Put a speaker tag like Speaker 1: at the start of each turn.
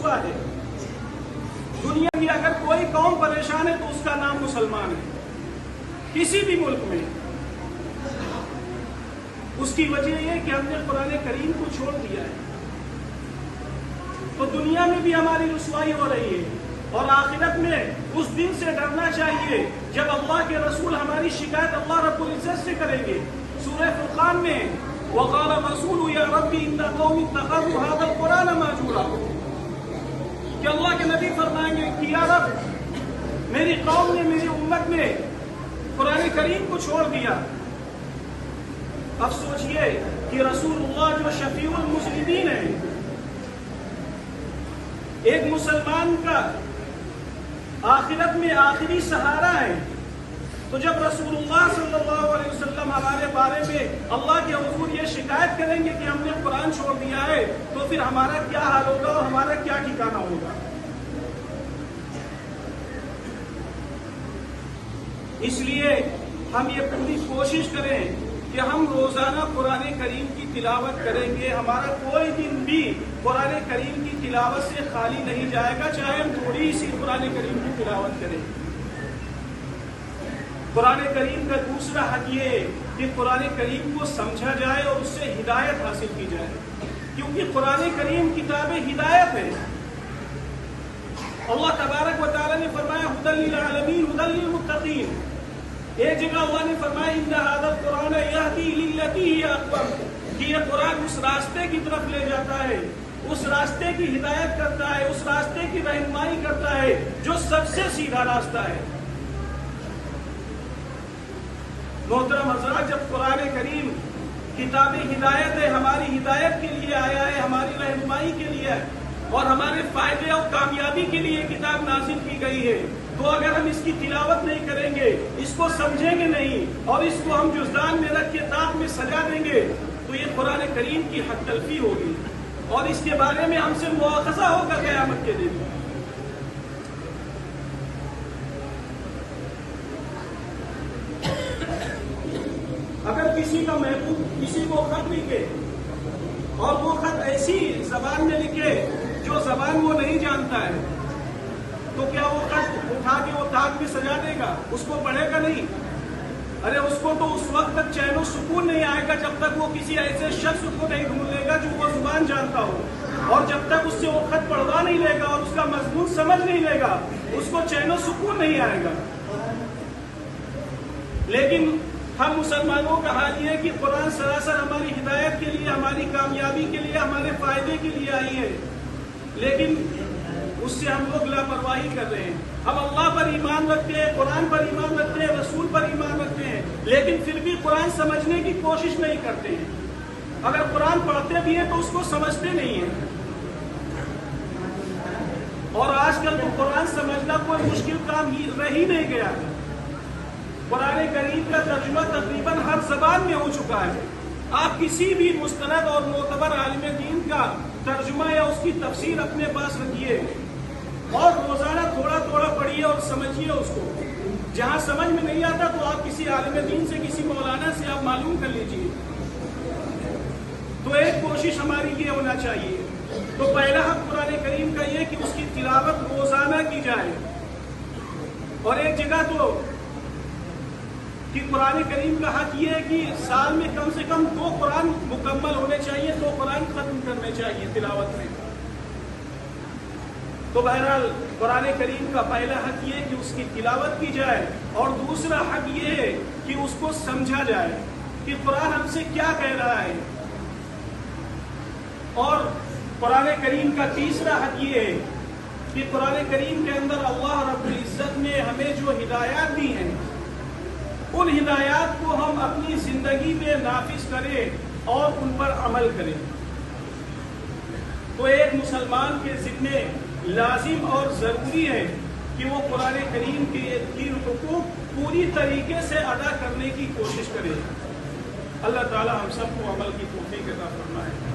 Speaker 1: رسوا ہے۔ دنیا کی اگر کوئی قوم پریشان ہے تو اس کا نام مسلمان ہے، کسی بھی ملک میں۔ اس کی وجہ یہ کہ ہم نے قرآن کریم کو چھوڑ دیا ہے، تو دنیا میں بھی ہماری رسوائی ہو رہی ہے، اور آخرت میں اس دن سے ڈرنا چاہیے جب اللہ کے رسول ہماری شکایت اللہ رب العزت سے کریں گے۔ سورہ فرقان میں وقال الرسول یا ربی ان قوم اتخذوا هذا القرآن مہجورا، کہ اللہ کے نبی فرمائیں گے کہ یا رب میری قوم نے، میری امت نے قرآن کریم کو چھوڑ دیا۔ اب سوچئے کہ رسول اللہ جو شفیع المسلمین ہیں، ایک مسلمان کا آخرت میں آخری سہارا ہے، تو جب رسول اللہ صلی اللہ علیہ وسلم ہمارے بارے میں اللہ کے حضور یہ شکایت کریں گے کہ ہم نے قرآن چھوڑ دیا ہے، تو پھر ہمارا کیا حال ہوگا اور ہمارا کیا ٹھکانہ ہوگا؟ اس لیے ہم یہ پوری کوشش کریں کہ ہم روزانہ قرآن کریم کی تلاوت کریں گے، ہمارا کوئی دن بھی قرآن کریم کی تلاوت سے خالی نہیں جائے گا، چاہے ہم تھوڑی سی قرآن کریم کی تلاوت کریں۔ قرآن کریم کا دوسرا حق یہ ہے کہ قرآن کریم کو سمجھا جائے اور اس سے ہدایت حاصل کی جائے، کیونکہ قرآن کریم کتاب ہدایت ہے۔ اللہ تبارک و تعالی نے فرمایا ھدی للعالمین ھدی للمتقین، ایک جگہ اللہ نے فرمایا ان ھذا القرآن یہدی للتی ہی اقوم، کہ یہ قرآن اس راستے کی طرف لے جاتا ہے، اس راستے کی ہدایت کرتا ہے، اس راستے کی رہنمائی کرتا ہے جو سب سے سیدھا راستہ ہے۔ محترم حضرات، جب قرآن کریم کتاب ہدایت ہے، ہماری ہدایت کے لیے آیا ہے، ہماری رہنمائی کے لیے ہے، اور ہمارے فائدے اور کامیابی کے لیے کتاب نازل کی گئی ہے، تو اگر ہم اس کی تلاوت نہیں کریں گے، اس کو سمجھیں گے نہیں، اور اس کو ہم جزدان میں رکھ کے طاق میں سجا دیں گے، تو یہ قرآن کریم کی حق تلفی ہوگی، اور اس کے بارے میں ہم سے مواخذہ ہوگا قیامت کے دن۔ اگر کسی کا محبوب کسی کو خط لکھے اور وہ خط ایسی زبان میں لکھے جو زبان وہ نہیں جانتا ہے، تو کیا وہ خط اٹھا کے وہ طاق میں سجا دے گا؟ اس کو پڑھے گا نہیں؟ ارے اس کو تو اس وقت تک چین و سکون نہیں آئے گا جب تک وہ کسی ایسے شخص کو نہیں ڈھونڈے گا جو وہ زبان جانتا ہو، اور جب تک اس سے وہ خط پڑھوا نہیں لے گا اور اس کا مضمون سمجھ نہیں لے گا، اس کو چین و سکون نہیں آئے گا۔ لیکن ہم مسلمانوں کا حال یہ ہے کہ قرآن سراسر ہماری ہدایت کے لیے، ہماری کامیابی کے لیے، ہمارے فائدے کے لیے آئی ہے، لیکن اس سے ہم لوگ لاپرواہی کر رہے ہیں۔ ہم اللہ پر ایمان رکھتے ہیں، قرآن پر ایمان رکھتے ہیں، رسول پر ایمان رکھتے ہیں، لیکن پھر بھی قرآن سمجھنے کی کوشش نہیں کرتے ہیں۔ اگر قرآن پڑھتے بھی ہیں تو اس کو سمجھتے نہیں ہیں، اور آج کل تو قرآن سمجھنا کوئی مشکل کام ہی رہ ہی نہیں گیا ہے۔ قرآن کریم کا ترجمہ تقریباً ہر زبان میں ہو چکا ہے۔ آپ کسی بھی مستند اور معتبر عالم دین کا ترجمہ یا اس کی تفسیر اپنے پاس رکھیے، اور روزانہ تھوڑا تھوڑا پڑھیے اور سمجھیے اس کو۔ جہاں سمجھ میں نہیں آتا تو آپ کسی عالم دین سے، کسی مولانا سے آپ معلوم کر لیجیے۔ تو ایک کوشش ہماری یہ ہونا چاہیے، تو پہلا حق قرآن کریم کا یہ کہ اس کی تلاوت روزانہ کی جائے، اور ایک جگہ تو کہ قرآن کریم کا حق یہ ہے کہ سال میں کم سے کم 2 قرآن مکمل ہونے چاہیے، 2 قرآن ختم کرنے چاہیے تلاوت میں۔ تو بہرحال قرآن کریم کا پہلا حق یہ ہے کہ اس کی تلاوت کی جائے، اور دوسرا حق یہ ہے کہ اس کو سمجھا جائے کہ قرآن ہم سے کیا کہہ رہا ہے، اور قرآن کریم کا تیسرا حق یہ ہے کہ قرآن کریم کے اندر اللہ رب العزت نے ہمیں جو ہدایات دی ہیں، ان ہدایات کو ہم اپنی زندگی میں نافذ کریں اور ان پر عمل کریں۔ تو ایک مسلمان کے ذمے لازم اور ضروری ہے کہ وہ قرآن کریم کے حقوق پوری طریقے سے ادا کرنے کی کوشش کرے۔ اللہ تعالی ہم سب کو عمل کی توفیق عطا فرمائے۔